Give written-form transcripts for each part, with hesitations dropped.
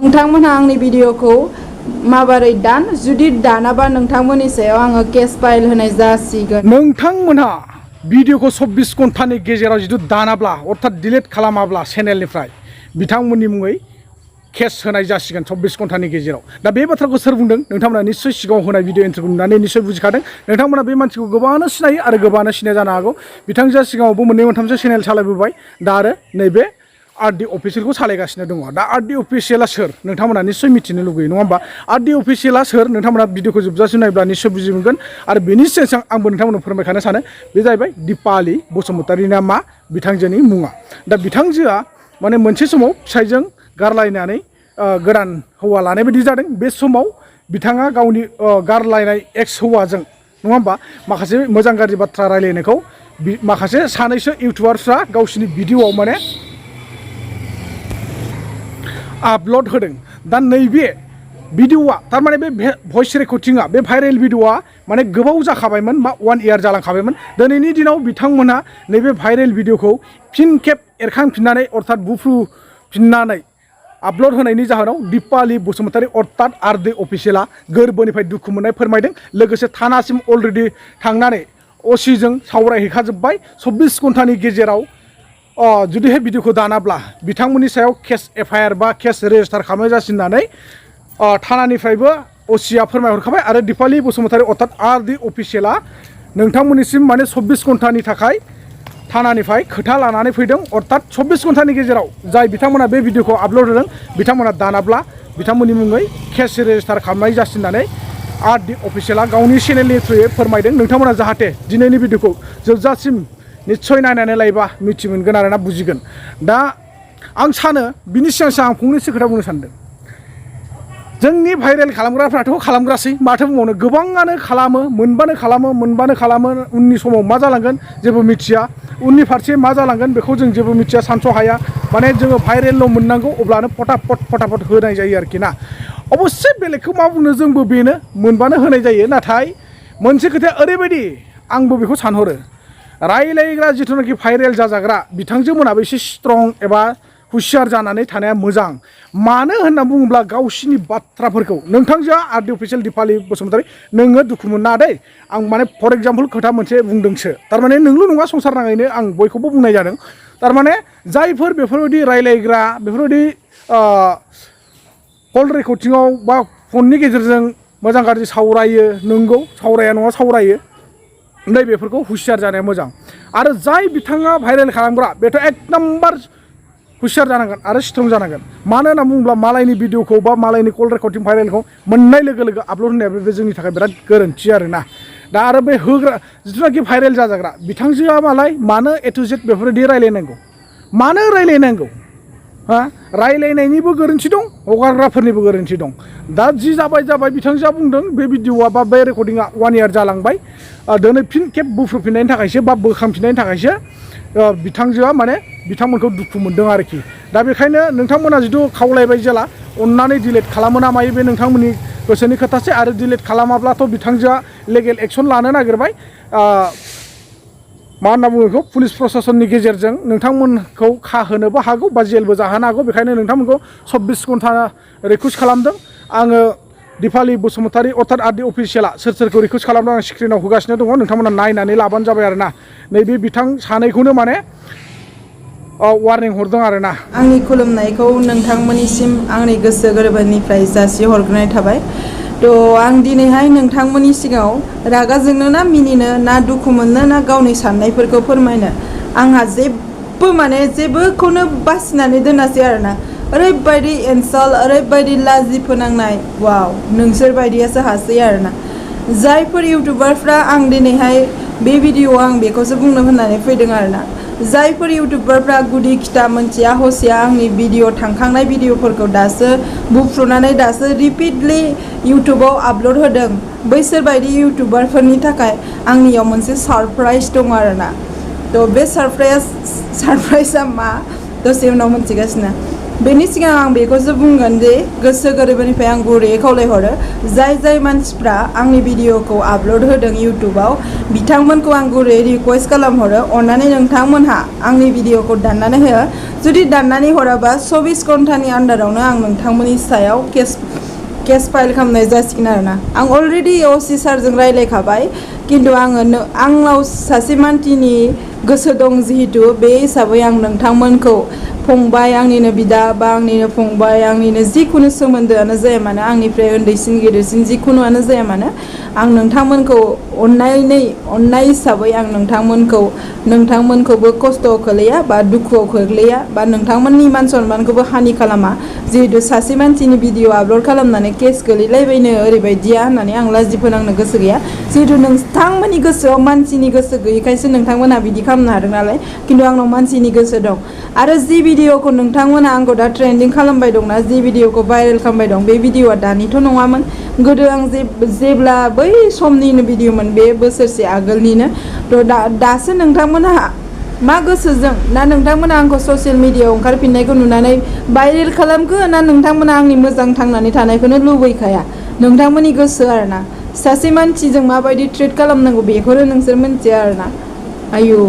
नोंथांमोनहा आंनि भिडिअखौ माबोरै दान जुदि दानाबा नोंथांमोननि सायाव आङो केस फाइल होनाय जासिगोन। नोंथांमोनहा भिडिअखौ 24 घन्टानि गेजेराव जुदि दानाब्ला अर्थात डिलीट खालामाब्ला चेनेलनिफ्राय बिथांमोननि मुङै केस होनाय जासिगोन 24 घन्टानि गेजेराव। दा बे बाथ्राखौ सोर बुंदों नोंथांमोना निश्चय सिगाङाव होनाय भिडिअ एन्ट्रिखौ नुनानै निश्चय बुजिखादों। नोंथांमोना बे मानसिखौ गोबाङानो सिनायो आरो गोबाङानो सिनाया जानो हागौ। बिथांजोआ सिगाङावबो मोननै मोनथामसो चेनेल सालायबोबाय दा आरो नैबे आरडि अफिसियेलखौ सालायगासिनो दङ। दा आरडि अफिसियेला सोर नोंथांमोना निश्चय मिथिनो लुगैयो नङा होमबा? आरडि अफिसियेला सोर नोंथांमोना भिडिअखौ जोबजासिम नायब्ला निश्चय बुजि मोनगोन आरो बेनि सिगां आंबो नोंथांमोननो फोरमायखानो सानो बे जाहैबाय दिपालि बसुमतारी ना मा बिथांजोनि मुङा। दा बिथांजोआ माने मोनसे समाव फिसायजों गारलायनानै गोदान हौवा लानाय बायदि जादों। बे समाव बिथाङा गावनि गारलायनाय एक्स हौवाजों नङा होमबा माखासे मोजां गाज्रि बाथ्रा रायलायनायखौ माखासे सानैसो इउटुबार्सफ्रा गावसिनि भिडिअआव माने आपल'ड होदों। दा नैबे भिडिअआ थारमाने बे भइस रेकर्डिंआ बे भाइरेल भिडिअआ माने गोबाव जाखाबायमोन बा 1 इयार जालांखाबायमोन। दिनैनि दिनाव बिथांमोनहा नैबे भाइरेल भिडिअखौ फिन खेब एरखांफिननानै अर्थात बुफ्रुफिननानै आपल'ड होनायनि जाहोनाव दिपालि बसुमतारी अर्थात आरडि अफिसियेला गोरबोनिफ्राय दुखु मोननाय फोरमायदों। लोगोसे थानासिम अलरेडि थांनानै असिजों सावरायहैखाजोब्बाय 24 घन्टानि गेजेराव जुदिहाय भिडिअखौ दानाब्ला बिथांमोननि सायाव केस एफआइआर बा केस रेजिस्टार खालामनाय जासिननानै थानानिफ्रायबो असिया फोरमायहरखाबाय आरो दिपालि बसुमतारी अर्थात आरडि अफिसियेला नोंथांमोननिसिम माने 24 घन्टानि थाखाय थानानिफ्राय खोथा लानानै फैदों। अर्थात 24 घन्टानि गेजेराव जाय बिथांमोना बे भिडिअखौ आपल'ड होदों बिथांमोना दानाब्ला बिथांमोननि मुङै केस रेजिस्टार खालामनाय जासिननानै आरडि अफिसियेला गावनि चेनेलनि थ्रुयै फोरमायदों। नोंथांमोना जाहाथे दिनैनि भिडिअखौ जोबजासिम निश्चय नायनानै लायोबा मिथि मोनगोन आरोना बुजिगोन। दा आं सानो बिनि सिगां आं फंनैसो खोथा बुंनो सानदों। जोंनि भाइरेल खालामग्राफ्राथ' खालामग्रासै माथो बुंबावनो गोबाङानो खालामो मोनबानो खालामो उननि समाव मा जालांगोन जेबो मिथिया उननि फारसे मा जालांगोन बेखौ जों जेबो मिथिया सानस' हाया। माने जोङो भाइरेलल' मोननांगौ अब्लानो फटाफट होनाय जायो आरोखि ना। अबस्से बेलेगखौ मा बुंनो जोंबो बेनो मोनबानो होनाय जायो। नाथाय मोनसे खोथाया ओरैबायदि आंबो बेखौ सानहरो रायलायग्रा जिथुनाखि भाइरेल जाजाग्रा बिथांजोमोनाबो एसे स्ट्रं एबा हुसियार जानानै थानाया मोजां। मानो होनना बुङोब्ला गावसिनि बाथ्राफोरखौ नोंथांजोआ आरडि अफिसियेल दिपालि बसुमतारी नोङो दुखु मोनना दै आं माने फर एग्जाम्पल खोथा मोनसे बुंदोंसो थारमाने नोंल' नङा संसार नाङैनो आं बयखौबो बुंनाय जादों। थारमाने जायफोर बेफोरबायदि रायलायग्रा बेफोरबायदि कल रेकर्डिंआव बा फननि गेजेरजों मोजां गाज्रि सावरायो नंगौ सावराया नङा सावरायो नै बेफोरखौ हुसियार जानाया मोजां। आरो जाय बिथाङा भाइरेल खालामग्रा बेथ' एक नाम्बार हुसियार जानांगोन आरो स्ट्रं जानांगोन। मानो होनना बुङोब्ला मालायनि भिडिअखौ बा मालायनि कल रेकर्डिं भाइरेलखौ मोननाय लोगो लोगो आपल'ड होनाया बे जोंनि थाखाय बिराद गोरोन्थि आरोना। दा आरो बे होग्रा जिथुनाखि भाइरेल जाजाग्रा बिथांजोआ मालाय मानो ए टु जेड बेफोरबायदि रायलायनांगौ मानो रायलायनांगौ रायलायनायनिबो गोरोन्थि दं हगारग्राफोरनिबो गोरोन्थि दं। दा जि जाबाय बिथांजोआ बुंदों बे भिडिअआ बा बे रेकर्डिंआ 1 इयार जालांबाय दिनै फिन खेब बुफ्रुफिननायनि थाखायसो बा बोखांफिननायनि थाखायसो बिथांजोआ माने बिथांमोनखौ दुखु मोनदों आरोखि। दा बेखायनो नोंथांमोना जिथु खावलायबाय जेला अननानै डिलिट खालामो ना मायो बे नोंथांमोननि गोसोनि खोथासै आरो डिलिट खालामाब्लाथ' बिथांजोआ लिगेल एक्सन लानो नागिरबाय मा होनना बुङो बेखौ पुलिस प्रशासननि गेजेरजों नोंथांमोनखौ खाहोनोबो हागौ बा जेलबो जाहोनो हागौ। बेखायनो नोंथांमोनखौ 24 घन्टा रिकुवेस्ट खालामदों आङो दिपालि बसुमतारी अर्थात आरडि अफिसियेला सोरखौ रिकुवेस्ट खालामदों आं स्क्रिनाव होगासिनो दङ नोंथांमोना नायनानै लाबानो जाबाय आरोना। नैबे बिथां सानैखौनो माने वार्निं हरदों आरोना। आंनि खुलुमनायखौ नोंथांमोननिसिम आंनि गोसो गोरबोनिफ्राय जासिहरग्रोनाय थाबाय। आं दिनैहाय नोंथांमोननि सिगाङाव रागा जोंनो ना मिनिनो ना दुखु मोननो ना गावनि साननायफोरखौ फोरमायनो आंहा जेबोखौनो बासिनानै दोनासै आरोना। ओरैबायदि इनसाल्ट ओरैबायदि लाजि फोनांनाय वाव नोंसोर बायदियासो हासै आरोना। जायफोर इउटुबारफ्रा आं दिनैहाय बे भिडिअआव आं बेखौसो बुंनो होननानै फैदों आरोना। जायफोर इउटुबारफ्रा गुदि खिथा मोनथिया हसिया आंनि भिडिअ थांखांनाय भिडिअफोरखौ दासो बुफ्रुनानै दासो रिपिटलि इउटुबाव आपल'ड होदों बैसोर बायदि इउटुबारफोरनि थाखाय आंनियाव मोनसे सारप्राइज दं आरोना। बे सारप्राइजआ मा दसे उनाव मोनथिगासिनो। बेनि सिगां आं बेखौसो बुंगोन जे गोसो गोरबोनिफ्राय आं गुरैयै खावलायहरो जाय मानसिफ्रा आंनि भिडिअखौ आपल'ड होदों इउटुबाव बिथांमोनखौ आं गुरैयै रिक्वेस्ट खालामहरो अननानै नोंथांमोनहा आंनि भिडिअखौ दाननानै हो जुदि दाननानै हराबा 24 घन्टानि आन्दारावनो आं नोंथांमोननि सायाव केस फाइल खालामनाय जासिगोन आरोना आं अलरेडि ओसि सारजों रायलायखाबाय खिन्थु आंनाव सासे मानसिनि गोसो दं जिहेतु बे हिसाबै आं नोंथांमोनखौ फंबाय आंनिनो बिदा बा आंनिनो फंबाय आंनिनो जिखुनु सोमोन्दोआनो जाया मानो आंनिफ्राय उन्दैसिन गिदिरसिन जिखुनुआनो जाया मानो आं नोंथांमोनखौ अननाय हिसाबै आं नोंथांमोनखौबो खस्थ'आव खोलैया बा दुखुआव खोख्लैया बा नोंथांमोननि मान सनमानखौबो हानि खालामा जिहेतु सासे मानसिनि भिडिअ आपल'ड खालामनानै केस गोलैलायबायनो ओरैबायदिया होननानै आं लाजि फोनांनो गोसो गैया जिहेतु नोंथांमोननि गोसोआव मानसिनि गोसो गैयैखायसो नोंथांमोनहा बिदि खालामनो हादों नालाय खिन्थु आंनाव मानसिनि गोसो दं आरो जि भिडिअखौ नोंथांमोना आंखौ दा ट्रेन्डिं खालामबाय दंना जि भिडिअखौ भाइरेल खालामबाय दं बे भिडिअआ दानिथ' नङामोन गोदो आं जेब्ला बै समनिनो भिडिअमोन बे बोसोरसे आगोलनिनो थ' दासो नोंथांमोनहा मा गोसोजों ना नोंथांमोना आंखौ ससियेल मिडियायाव ओंखारफिननायखौ नुनानै भाइरेल खालामखो ना नोंथांमोना आंनि मोजां थांनानै थानायखौनो लुबैखाया नोंथांमोननि गोसो आरोना सासे मानसिजों माबायदि ट्रिट खालामनांगौ बेखौनो नोंसोर मिन्थिया आरोना आयु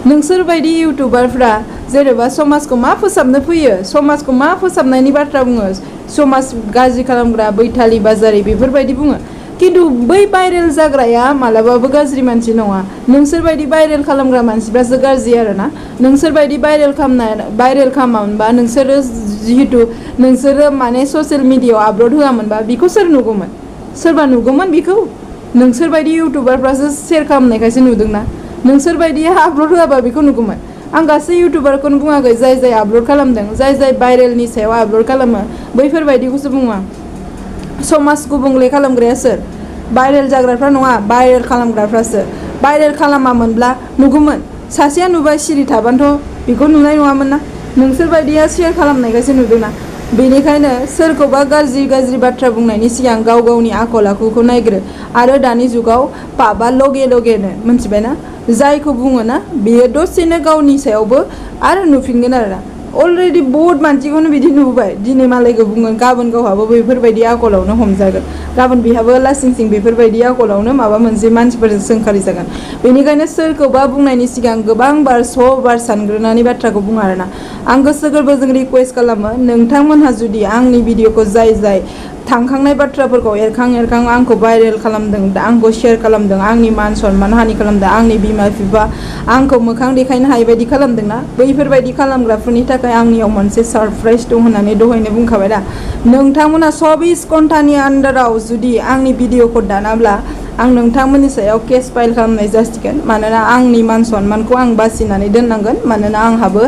नोंसोरबायदि इउटुबारफ्रा जेनेबा समाजखौ मा फोसाबनो फैयो समाजखौ मा फोसाबनायनि बाथ्रा बुङो समाज गाज्रि खालामग्रा बैथालि बाजारि बेफोरबायदि बुङो खिन्थु बै भाइरेल जाग्राया मालाबाबो गाज्रि मानसि नङा नोंसोरबायदि भाइरेल खालामग्रा मानसिफ्रासो गाज्रि आरोना नोंसोरबायदि भाइरेल खालामामोनबा नोंसोरो जिहेतु नोंसोरो माने ससियेल मिडियायाव आपल'ड होआमोनबा बेखौ सोर नुगौमोन सोरबा नुगौमोन बेखौ नोंसोरबायदि इउटुबारफ्रासो शेयार खालामनायखायसो नुदोंना नोंसोरबायदि आपल'ड होआबा बेखौ नुगौमोन आं गासै इउटुबारखौनो बुङाखै जाय आपल'ड खालामदों जाय भाइरेलनि सायाव आपल'ड खालामो बैफोरबायदिखौसो बुङो समाज गुबुंले खालामग्राया सोर भाइरेल जाग्राफ्रा नङा भाइरेल खालामग्राफ्रासो भाइरेल खालामामोनब्ला नुगौमोन सासेया नुबाय सिरि थाबानोथ' बेखौ नुनाय नङामोन ना नोंसोरबायदिया शेयार खालामनायखायसो नुदोंना बेनिखायनो सोरखौबा गाज्रि बाथ्रा बुंनायनि सिगां गाव गावनि आखल आखुखौ नायग्रो आरो दानि जुगाव पापा लगेनो मिन्थिबायना जायखौ बुङो ना बेयो दसेनो गावनि सायावबो आरो नुफिनगोन आरोना अलरेडि बहुत मानसिखौनो बिदि नुबाय दिनै मालायखौ बुंगोन गाबोन गावहाबो बेफोरबायदि आखलावनो हमजागोन गाबोन बेहाबो लासिं बेफोरबायदि आखलावनो माबा मोनसे मानसिफोरजों सोंखारि जागोन बेनिखायनो सोरखौबा बुंनायनि सिगां गोबां बार 100 बार सानग्रोनानै बाथ्राखौ बुङो आरोना आं गोसो गोरबोजों रिक्वेस्ट खालामो नोंथांमोनहा जुदि आंनि भिडिअखौ जाय थांखांनाय बाथ्राफोरखौ एरखां आंखौ भाइरेल खालामदों आंखौ शेयार खालामदों आंनि मान सनमान हानि खालामदों आंनि बिमा बिफा आंखौ मोखां देखायनो हायै बायदि खालामदोंना बैफोरबायदि खालामग्राफोरनि थाखाय आंनियाव मोनसे सरप्राइज दं होननानै दहायनो बुंखाबाय दा नोंथांमोना 24 घन्टानि आन्दाराव जुदि आंनि भिडिअखौ दानाब्ला आं नोंथांमोननि सायाव केस फाइल खालामनाय जासिगोन मानोना आंनि मान सनमानखौ आं बासिनानै दोननांगोन मानोना आंहाबो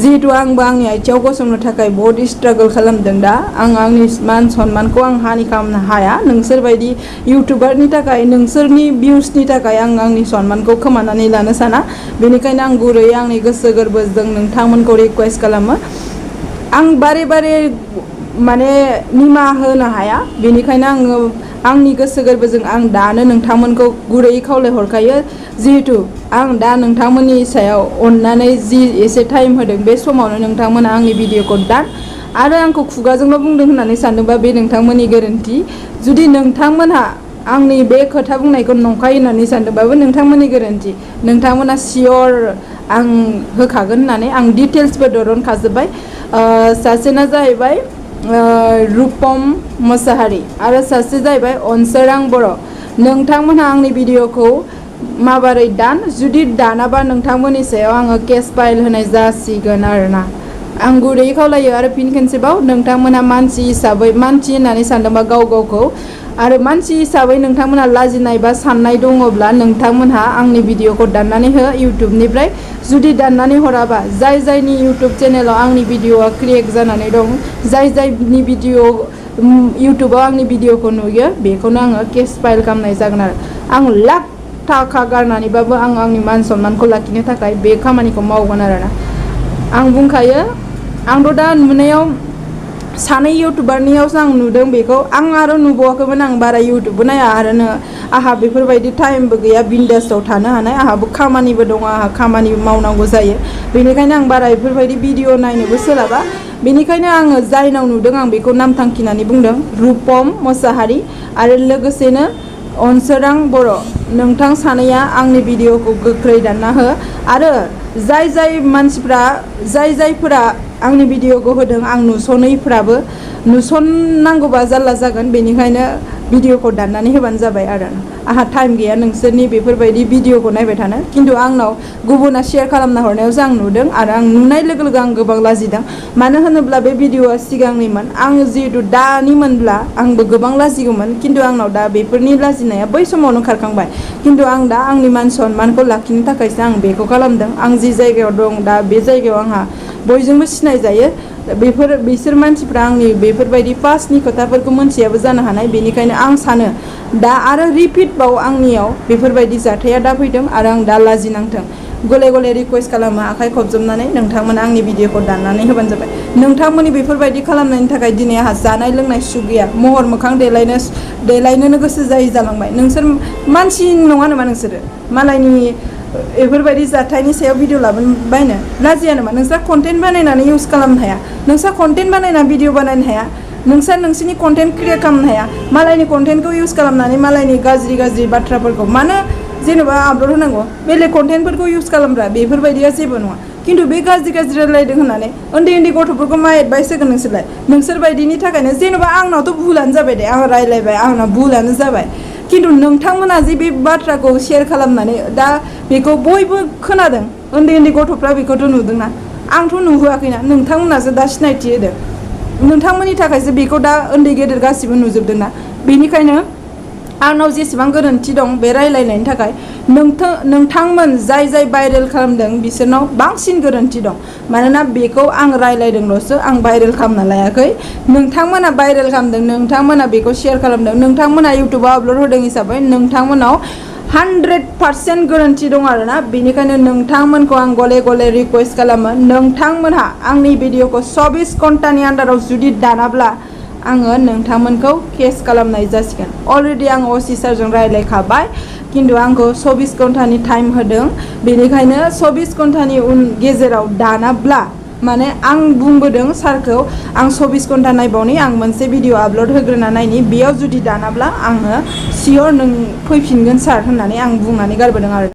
जिहेतु आंबो आंनि आथिङाव गसंनो थाखाय बहुत स्ट्रागल खालामदों दा आं आंनि मान सनमानखौ आं हानि खालामनो हाया नोंसोरबायदि इउटुबारनि थाखाय नोंसोरनि भिउसनि थाखाय आं आंनि सनमानखौ खोमानानै लानो साना बेनिखायनो आं गुरैयै आंनि गोसो गोरबोजों नोंथांमोनखौ रिक्वेस्ट खालामो आं बारे माने निमाहा होनो हाया बेनिखायनो आङो आंनि गोसो गोरबोजों आं दानो नोंथांमोनखौ गुरैयै खावलायहरखायो जिहेतु आं दा नोंथांमोननि सायाव अननानै जि एसे टाइम होदों बे समावनो नोंथांमोना आंनि भिडिअखौ दान आरो आंखौ खुगाजोंल' बुंदों होननानै सानदोंबा बे नोंथांमोननि गोरोन्थि जुदि नोंथांमोनहा आंनि बे खोथा बुंनायखौ नंखाय होननानै सानदोंबाबो नोंथांमोननि गोरोन्थि नोंथांमोना सियर आं होखागोन होननानै आं डिटेल्सबो दरनखाजोब्बाय सासेना जाहैबाय रुपम मोसाहारि आरो सासे जाहैबाय अनसोरां बर' नोंथांमोनहा आंनि भिडिअखौ माबोरै जुदि दानाबा नोंथांमोननि सायाव आङो केस फाइल होनाय जासिगोन आरोना आं गुरैयै खावलायो आरो फिन खेनसेबाव नोंथांमोना मानसि हिसाबै मानसि होननानै सानदोंबा गावखौ आरो मानसि हिसाबै नोंथांमोना लाजिनाय बा साननाय दङब्ला नोंथांमोनहा आंनि भिडिअखौ दाननानै हो इउटुबनिफ्राय जुदि दाननानै हराबा जायनि इउटुब चेनेलाव आंनि भिडिअआ क्रिएट जानानै दं जायनि भिडिअ इउटुबाव आंनि भिडिअखौ नुयो बेखौनो आङो केस फाइल खालामनाय जागोन आरो आं लाख थाखा गारनानैबाबो आं आंनि मान सनमानखौ लाखिनो थाखाय बे खामानिखौ मावगोन आरोना आं बुंखायो आंथ' दा नुनायाव सानै इउटुबारनियावसो आं नुदों बेखौ आं आरो नुबावाखैमोन आं बारा इउटुबबो नाया आरो आंहा बेफोरबायदि टाइमबो गैया बिन्दासाव थानो हानाय आंहाबो खामानिबो दङ आंहा खामानि मावनांगौ जायो बेनिखायनो आं बारा बेफोरबायदि भिडिअ नायनोबो सोलाबा बेनिखायनो आङो जायनाव नुदों आं बेखौ नाम थांखिनानै बुंदों रुपम मोसाहारि आरो लोगोसेनो अनसोरां बर' नोंथां सानैया आंनि भिडिअखौ गोख्रै दानना हो आरो जाय मानसिफ्रा जायफोरा आंनि भिडिअखौ होदों आं नुसनैफ्राबो नुसननांगौबा जारला जागोन बेनिखायनो भिडिअखौ दाननानै होबानो जाबाय आरो आंहा टाइम गैया नोंसोरनि बेफोरबायदि भिडिअखौ नायबाय थानो खिन्थु आंनाव गुबुना शेयार खालामना हरनायावसो आं नुदों आरो आं नुनाय लोगो लोगो आं गोबां लाजिदों मानो होनोब्ला बे भिडिअआ सिगांनिमोन आं जिहेतु दानिमोनब्ला आंबो गोबां लाजिगौमोन खिन्थु आंनाव दा बेफोरनि लाजिनाया बै समावनो खारखांबाय खिन्थु आं दा आंनि मान सन्मानखौ लाखिनो थाखायसो आं बेखौ खालामदों आं जि जायगायाव दं दा बे जायगायाव आंहा बयजोंबो सिनायजायो बिसोर मानसिफ्रा आंनि बेफोरबायदि पास्टनि खोथाफोरखौ मोनथियाबो जानो हानाय बेनिखायनो आं सानो दा आरो रिपिटबाव आंनियाव बेफोरबायदि जाथाया दा फैदों आरो आं दा लाजिनांथों गले गले रिकुवेस्ट खालामो आखाइ खबजोबनानै नोंथांमोना आंनि भिडिअखौ दाननानै होबानो जाबाय नोंथांमोननि बेफोरबायदि खालामनायनि थाखाय दिनै आंहा जानाय लोंनाय सुग गैया महर मोखां देलायनोनो गोसो जायै जालांबाय नोंसोर मानसि नङा नामा नोंसोरो मालायनि बेफोरबायदि जाथायनि सायाव भिडिअ लाबायनो लाजिया नामा नोंस्रा कन्टेन्ट बानायनानै इउज खालामनो हाया नोंस्रा कन्टेन्ट बानायना भिडिअ बानायनो हाया नोंसोरनि कन्टेन्ट क्रिएट खालामनो हाया मालायनि कन्टेन्टखौ इउज खालामनानै मालायनि गाज्रि बाथ्राफोरखौ मानो जेनेबा आपल'ड होनांगौ बेलेग कन्टेन्टफोरखौ इउज खालामग्रा बेफोरबायदिया जेबो नङा खिन्थु बे गाज्रि रायलायदों होननानै उन्दै गथ'फोरखौ मा एडभाइस होगोन नोंसोरबायदिनि थाखायनो जेनेबा आंनावथ' भुलानो जाबाय दे आं रायलायबाय आंनाव भुलानो जाबाय खिन्थु नोंथांमोना जे बे बाथ्राखौ शेयार खालामनानै दा बेखौ बयबो खोनादों उन्दै गथ'फ्रा बेखौथ' नुदोंना आंथ' नुहैयाखैना नोंथांमोनासो दा सिनायथि होदों नोंथांमोननि थाखायसो बेखौ दा उन्दै गेदेर गासिबो नुजोबदोंना बेनिखायनो आंनाव जेसेबां गोरोन्थि दं बे रायलायनायनि थाखाय नोंथांमोन जाय भाइरेल खालामदों बिसोरनाव बांसिन गोरोन्थि दं मानोना बेखौ आं रायलायदोंल'सो आं भाइरेल खालामना लायाखै नोंथांमोना भाइरेल खालामदों नोंथांमोना बेखौ शेयार खालामदों नोंथांमोना इउटुबाव आपल'ड होदों हिसाबै नोंथांमोनाव 100% गोरोन्थि दं आरोना बेनिखायनो नोंथांमोनखौ आं गले रिकुवेस्ट खालामो नोंथांमोनहा आंनि भिडिअखौ 24 घन्टानि आन्दाराव जुदि दानाब्ला आङो नोंथांमोनखौ केस खालामनाय जासिगोन अलरेडि आं असि सारजों रायलायखाबाय खिन्थु आंखौ 24 घन्टानि टाइम होदों बेनिखायनो 24 घन्टानि गेजेराव दानाब्ला माने आं बुंबोदों सारखौ आं 24 घन्टा नायबावनि आं मोनसे भिडिअ आपल'ड होग्रोना नायनि बेयाव जुदि दानाब्ला आङो सियर नों फैफिनगोन सार होननानै आं बुंनानै गारबोदों आरो